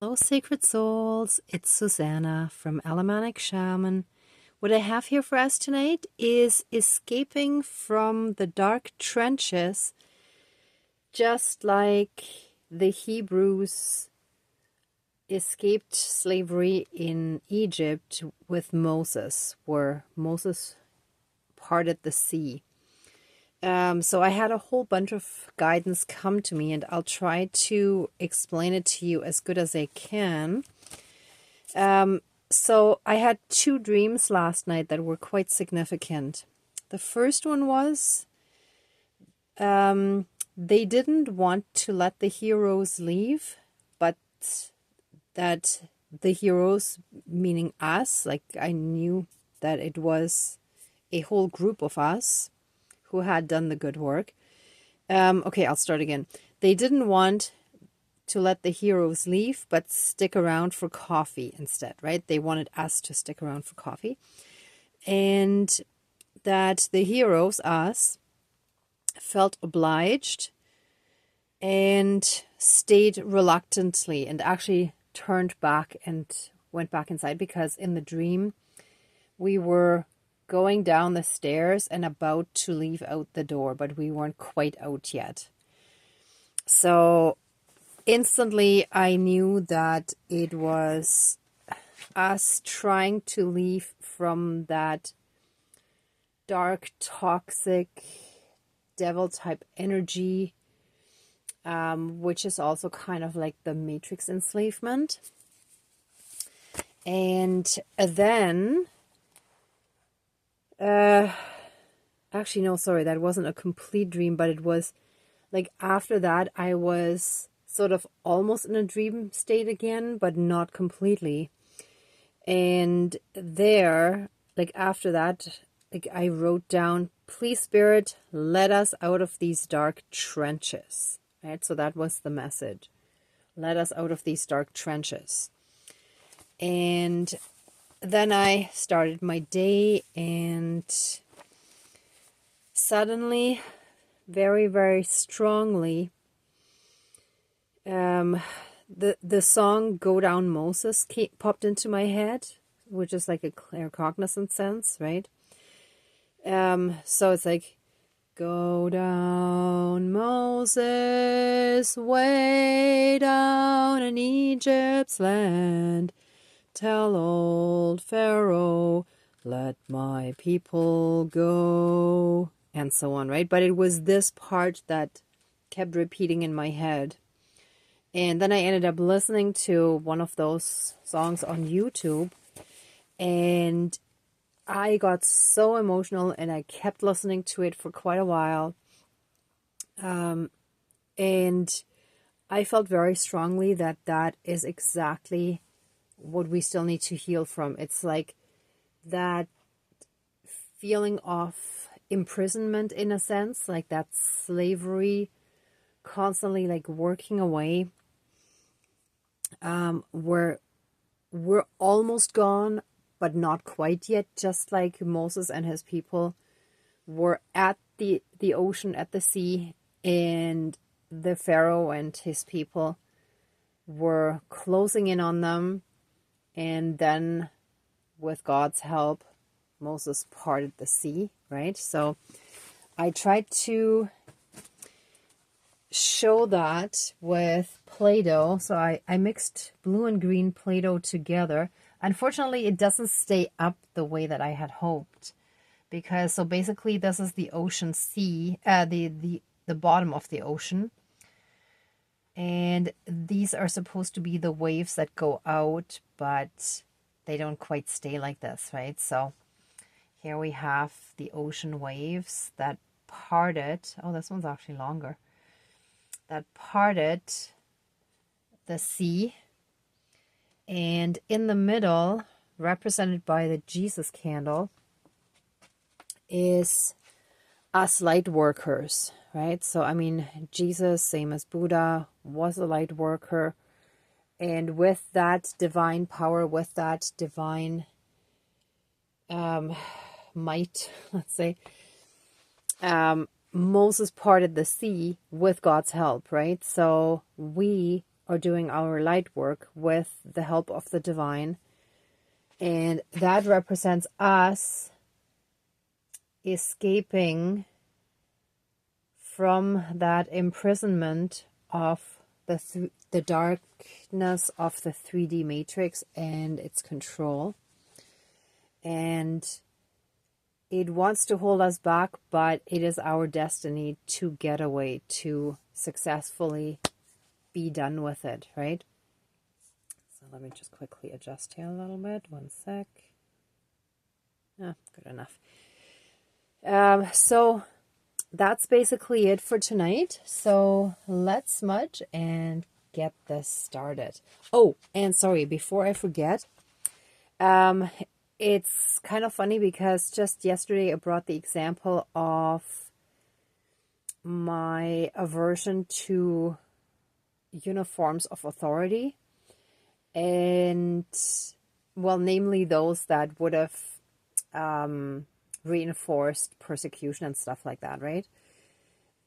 Hello, sacred souls. It's Susanna from Alamanic Shaman. What I have here for us tonight is escaping from the dark trenches, just like the Hebrews escaped slavery in Egypt with Moses, where Moses parted the sea. So I had a whole bunch of guidance come to me, and I'll try to explain it to you as good as I can. So I had two dreams last night that were quite significant. The first one was they didn't want to let the heroes leave, but that the heroes, meaning us, like I knew that it was a whole group of us who had done the good work. Okay, I'll start again. They didn't want to let the heroes leave, but stick around for coffee instead, right? They wanted us to stick around for coffee. And that the heroes, us, felt obliged and stayed reluctantly and actually turned back and went back inside, because in the dream we were going down the stairs and about to leave out the door, but we weren't quite out yet. So instantly I knew that it was us trying to leave from that dark, toxic, devil type energy, which is also kind of like the Matrix enslavement. And then actually, no, sorry, that wasn't a complete dream, but it was like after that, I was sort of almost in a dream state again, but not completely. And there, like after that, like I wrote down, please, Spirit, let us out of these dark trenches, right? So that was the message. Let us out of these dark trenches. And then I started my day, and suddenly, very, very strongly, the song Go Down Moses popped into my head, which is like a claircognizant sense, right? So it's like, go down, Moses, way down in Egypt's land. Tell old Pharaoh, let my people go, and so on, right? But it was this part that kept repeating in my head. And then I ended up listening to one of those songs on YouTube, and I got so emotional, and I kept listening to it for quite a while. And I felt very strongly that that is exactly what we still need to heal from. It's like that feeling of imprisonment, in a sense, like that slavery, constantly like working away. We're almost gone, but not quite yet, just like Moses and his people were at the ocean, at the sea, and the Pharaoh and his people were closing in on them. And then with God's help, Moses parted the sea, right? So I tried to show that with Play-Doh. So I mixed blue and green Play-Doh together. Unfortunately, it doesn't stay up the way that I had hoped, because so basically this is the ocean sea, the bottom of the ocean. And these are supposed to be the waves that go out, but they don't quite stay like this, right? So here we have the ocean waves that parted. Oh, this one's actually longer. That parted the sea. And in the middle, represented by the Jesus candle, is us light workers, right? So, I mean, Jesus, same as Buddha, was a light worker. And with that divine power, with that divine might, let's say, Moses parted the sea with God's help, right? So we or doing our light work with the help of the divine. And that represents us escaping from that imprisonment of the darkness of the 3D matrix and its control. And it wants to hold us back, but it is our destiny to get away, to successfully be done with it, right? So let me just quickly adjust here a little bit. One sec. Good enough. So that's basically it for tonight. So let's smudge and get this started. Oh, and sorry, before I forget, it's kind of funny because just yesterday I brought the example of my aversion to uniforms of authority, and well, namely those that would have reinforced persecution and stuff like that, right?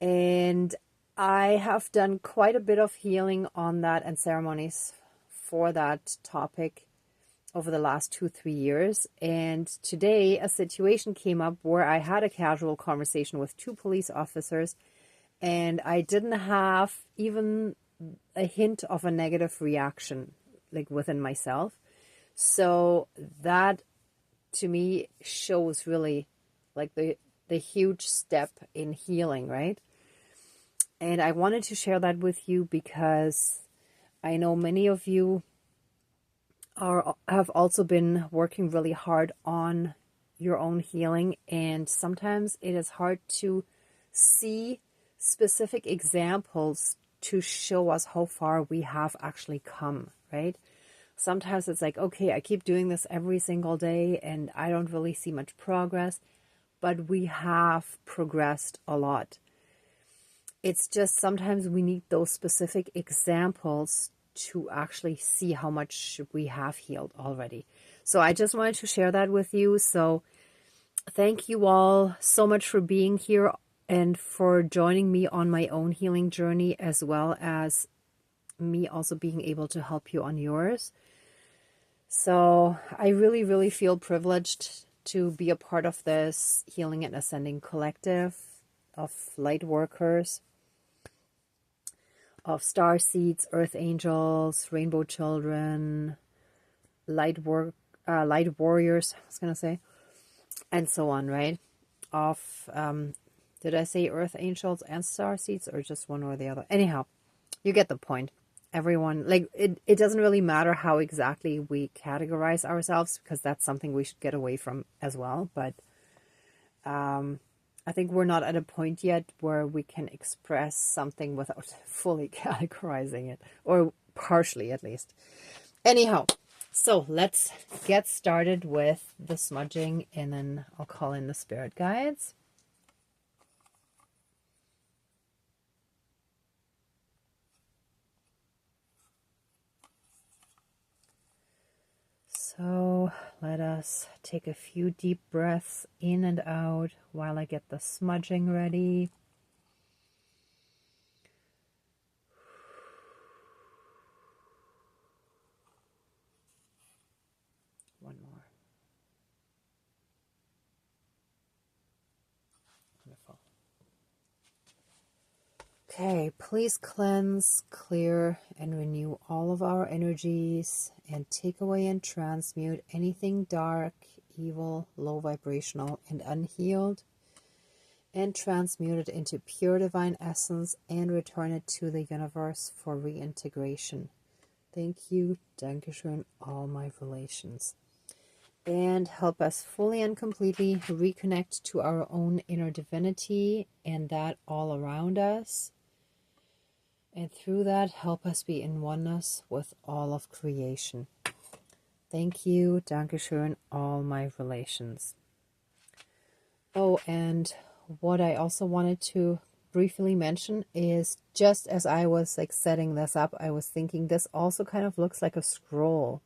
And I have done quite a bit of healing on that and ceremonies for that topic over the last 2-3 years. And today a situation came up where I had a casual conversation with 2 police officers, and I didn't have even a hint of a negative reaction, like within myself. So that to me shows really like the huge step in healing, right? And I wanted to share that with you because I know many of you have also been working really hard on your own healing, and sometimes it is hard to see specific examples to show us how far we have actually come, right? Sometimes it's like, okay, I keep doing this every single day and I don't really see much progress, but we have progressed a lot. It's just sometimes we need those specific examples to actually see how much we have healed already. So I just wanted to share that with you. So thank you all so much for being here and for joining me on my own healing journey, as well as me also being able to help you on yours. So I really, really feel privileged to be a part of this Healing and Ascending collective of light workers, of star seeds, earth angels, rainbow children, light warriors, I was going to say, and so on, right? Of, did I say earth angels and star seeds, or just one or the other? Anyhow, you get the point. Everyone, like, it doesn't really matter how exactly we categorize ourselves, because that's something we should get away from as well. But I think we're not at a point yet where we can express something without fully categorizing it, or partially at least. Anyhow, so let's get started with the smudging, and then I'll call in the spirit guides. So let us take a few deep breaths in and out while I get the smudging ready. One more. Wonderful. Okay, please cleanse, clear, and renew all of our energies, and take away and transmute anything dark, evil, low vibrational, and unhealed, and transmute it into pure divine essence and return it to the universe for reintegration. Thank you, Dankeschön, all my relations. And help us fully and completely reconnect to our own inner divinity and that all around us. And through that, help us be in oneness with all of creation. Thank you, Dankeschön, all my relations. Oh, and what I also wanted to briefly mention is, just as I was like setting this up, I was thinking this also kind of looks like a scroll,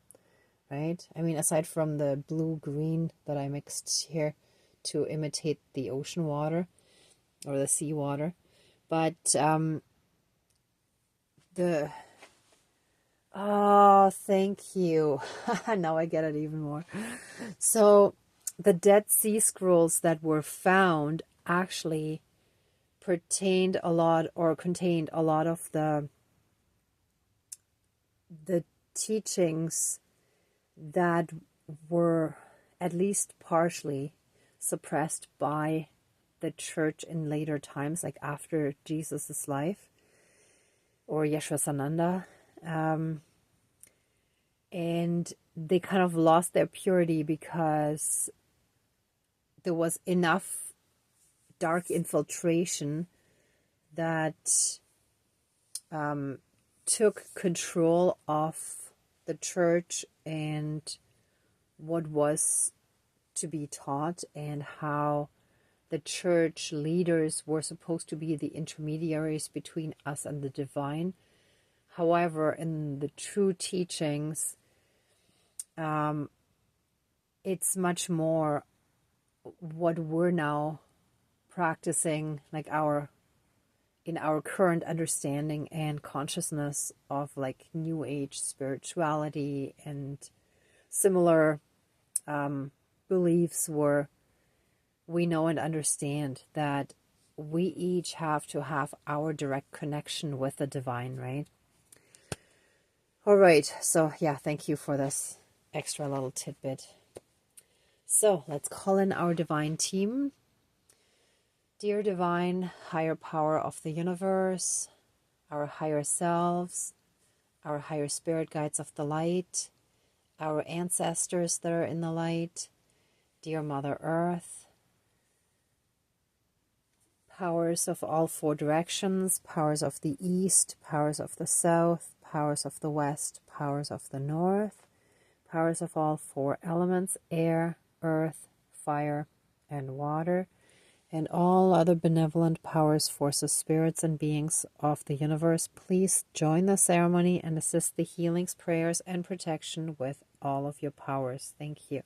right? I mean, aside from the blue-green that I mixed here to imitate the ocean water or the sea water, but the Oh, thank you. Now I get it even more. So, the Dead Sea Scrolls that were found actually pertained a lot or contained a lot of the teachings that were at least partially suppressed by the church in later times, like after Jesus's life or Yeshua Sananda. And they kind of lost their purity because there was enough dark infiltration that took control of the church and what was to be taught, and how the church leaders were supposed to be the intermediaries between us and the divine. However, in the true teachings, it's much more what we're now practicing, like in our current understanding and consciousness of like New Age spirituality and similar beliefs, where we know and understand that we each have to have our direct connection with the divine, right? All right, so yeah, thank you for this extra little tidbit. So let's call in our divine team. Dear divine, higher power of the universe, our higher selves, our higher spirit guides of the light, our ancestors that are in the light, dear Mother Earth, powers of all four directions, powers of the east, powers of the south, powers of the west, powers of the north, powers of all four elements, air, earth, fire, and water, and all other benevolent powers, forces, spirits, and beings of the universe, please join the ceremony and assist the healings, prayers, and protection with all of your powers. Thank you.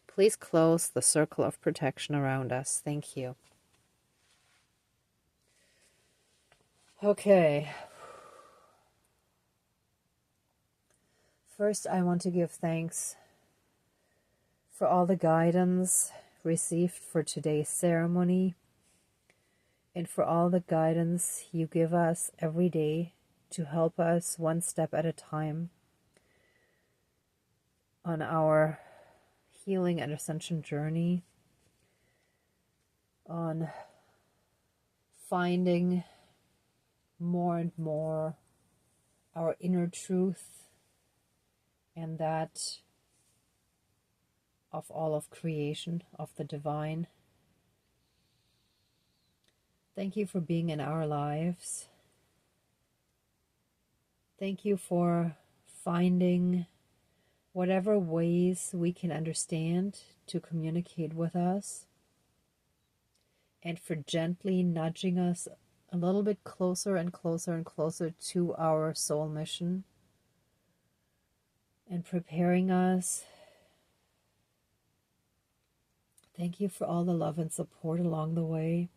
Please close the circle of protection around us. Thank you. Okay. First, I want to give thanks for all the guidance received for today's ceremony, and for all the guidance you give us every day to help us one step at a time on our healing and ascension journey, on finding more and more our inner truth and that of all of creation, of the divine. Thank you for being in our lives. Thank you for finding whatever ways we can understand to communicate with us, and for gently nudging us a little bit closer and closer and closer to our soul mission, and preparing us. Thank you for all the love and support along the way.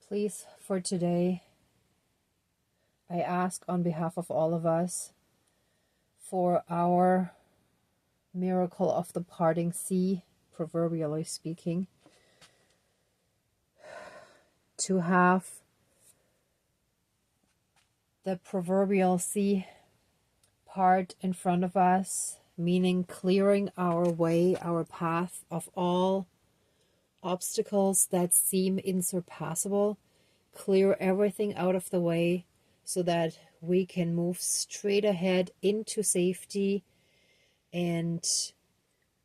Please, for today, I ask on behalf of all of us for our miracle of the parting sea, proverbially speaking, to have the proverbial sea part in front of us, meaning clearing our way, our path of all obstacles that seem insurpassable. Clear everything out of the way so that we can move straight ahead into safety and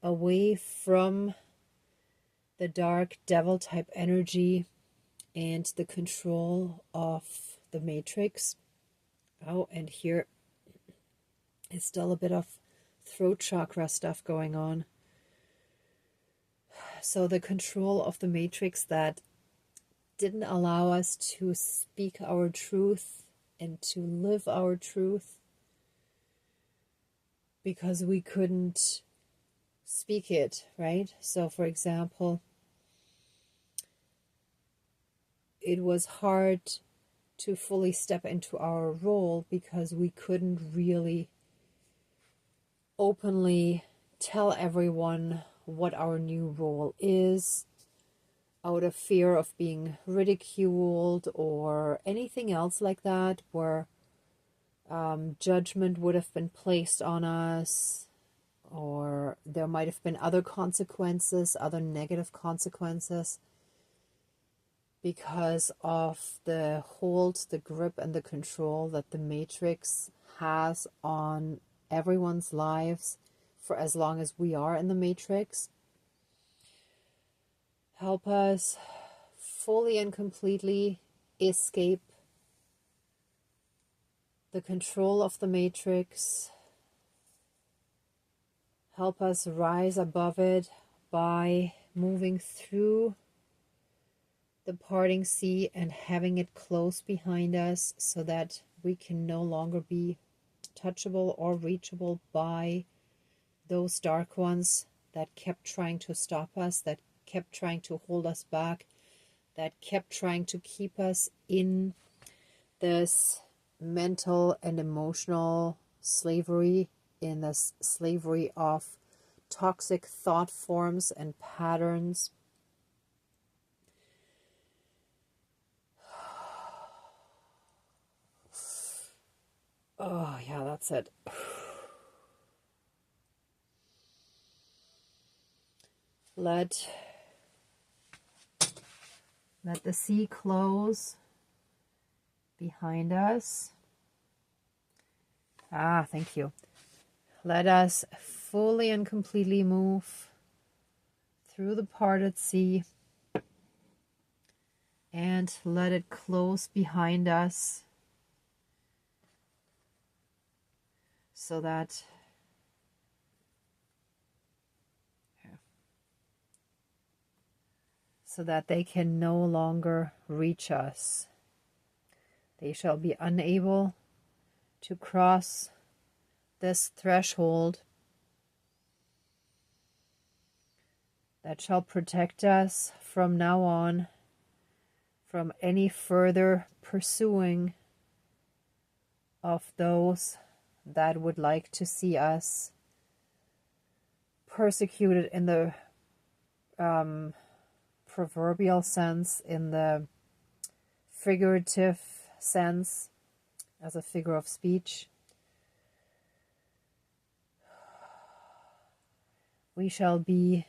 away from the dark devil type energy and the control of the matrix. Oh, and here is still a bit of throat chakra stuff going on. So the control of the matrix that didn't allow us to speak our truth and to live our truth because we couldn't speak it, right? So for example, it was hard to fully step into our role because we couldn't really openly tell everyone what our new role is, out of fear of being ridiculed or anything else like that, where judgment would have been placed on us, or there might have been other consequences, other negative consequences, because of the hold, the grip, and the control that the Matrix has on everyone's lives for as long as we are in the Matrix. Help us fully and completely escape the control of the Matrix. Help us rise above it by moving through the parting sea and having it close behind us so that we can no longer be touchable or reachable by those dark ones that kept trying to stop us, that kept trying to hold us back, that kept trying to keep us in this mental and emotional slavery, in this slavery of toxic thought forms and patterns. Oh, yeah, that's it. Let the sea close behind us. Thank you. Let us fully and completely move through the parted sea and let it close behind us so that they can no longer reach us. They shall be unable to cross this threshold that shall protect us from now on from any further pursuing of those that would like to see us persecuted in the proverbial sense, in the figurative sense, as a figure of speech. We shall be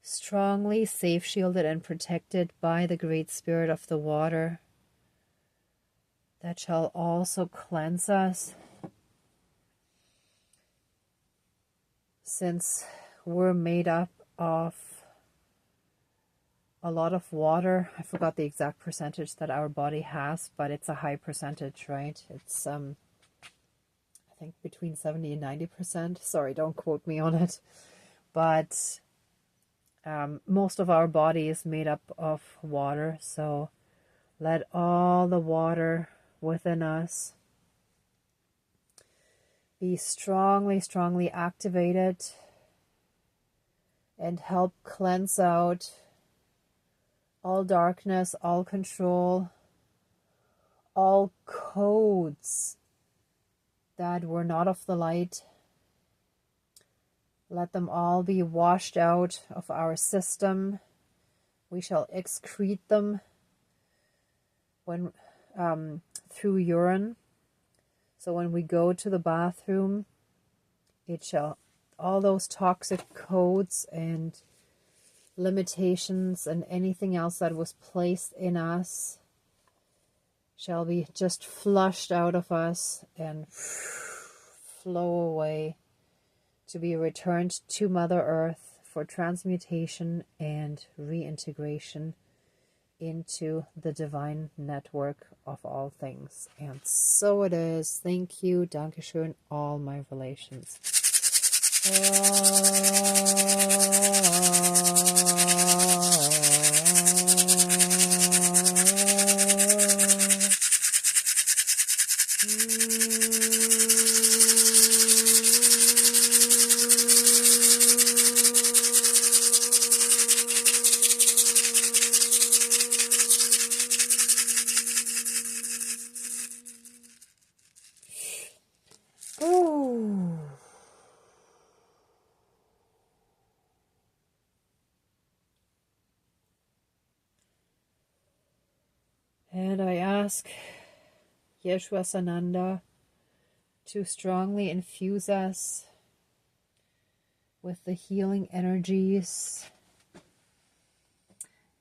strongly safe shielded and protected by the Great Spirit of the water that shall also cleanse us, since we're made up of a lot of water. I forgot the exact percentage that our body has, but it's a high percentage, right? It's I think between 70 and 90%. Sorry, don't quote me on it. But most of our body is made up of water, so let all the water within us be strongly, strongly activated and help cleanse out all darkness, all control, all codes that were not of the light. Let them all be washed out of our system. We shall excrete them when through urine. So when we go to the bathroom, it shall, all those toxic codes and limitations and anything else that was placed in us shall be just flushed out of us and flow away to be returned to Mother Earth for transmutation and reintegration into the divine network of all things. And so it is. Thank you. Dankeschön, all my relations. And I ask Yeshua Sananda to strongly infuse us with the healing energies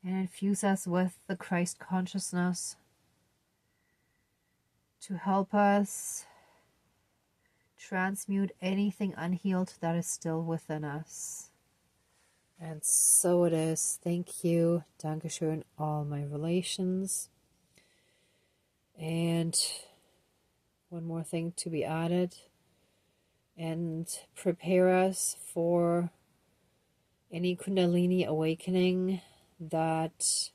and infuse us with the Christ consciousness to help us transmute anything unhealed that is still within us. And so it is. Thank you. Dankeschön, all my relations. And one more thing to be added. And prepare us for any Kundalini awakening that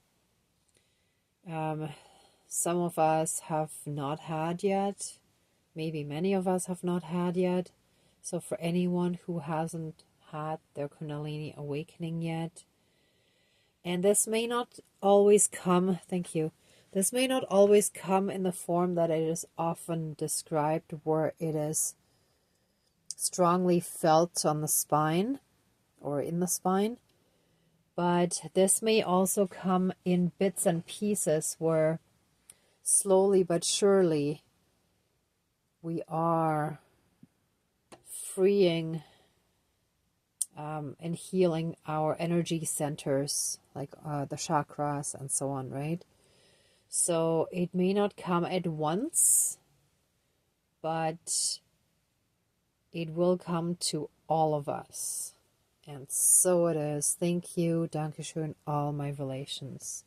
some of us have not had yet. Maybe many of us have not had yet. So for anyone who hasn't had their Kundalini awakening yet, and this may not always come, thank you, this may not always come in the form that it is often described, where it is strongly felt on the spine or in the spine, but this may also come in bits and pieces where slowly but surely we are freeing and healing our energy centers, like the chakras and so on, right? So it may not come at once, but it will come to all of us. And so it is. Thank you. Dankeschön, all my relations.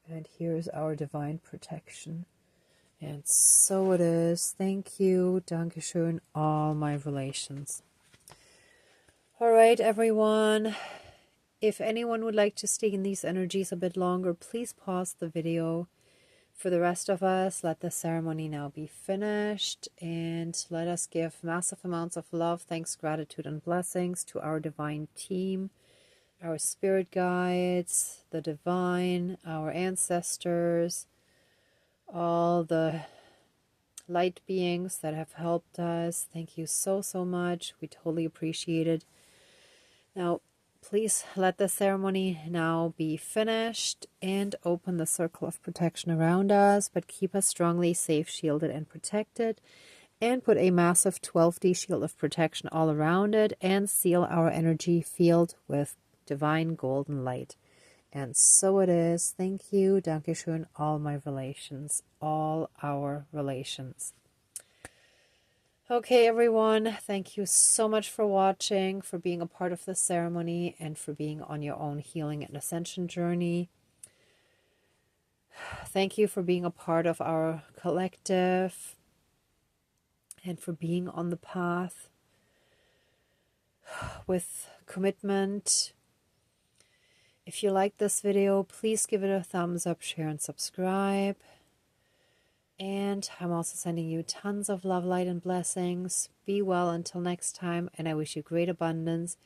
And here's our divine protection. And so it is. Thank you. Dankeschön, all my relations. All right, everyone. If anyone would like to stay in these energies a bit longer, please pause the video. For the rest of us, let the ceremony now be finished, and let us give massive amounts of love, thanks, gratitude, and blessings to our divine team, our spirit guides, the divine, our ancestors, all the light beings that have helped us. Thank you so, so much. We totally appreciate it. Now, please let the ceremony now be finished and open the circle of protection around us, but keep us strongly safe, shielded, and protected, and put a massive 12D shield of protection all around it, and seal our energy field with divine golden light. And so it is. Thank you. Dankeschön, all my relations, all our relations. Okay, everyone, thank you so much for watching, for being a part of the ceremony, and for being on your own healing and ascension journey. Thank you for being a part of our collective and for being on the path with commitment. If you like this video, please give it a thumbs up, share, and subscribe. And I'm also sending you tons of love, light, and blessings. Be well until next time, and I wish you great abundance.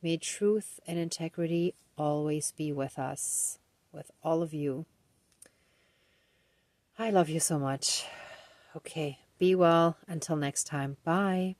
May truth and integrity always be with us, with all of you. I love you so much. Okay, be well until next time. Bye.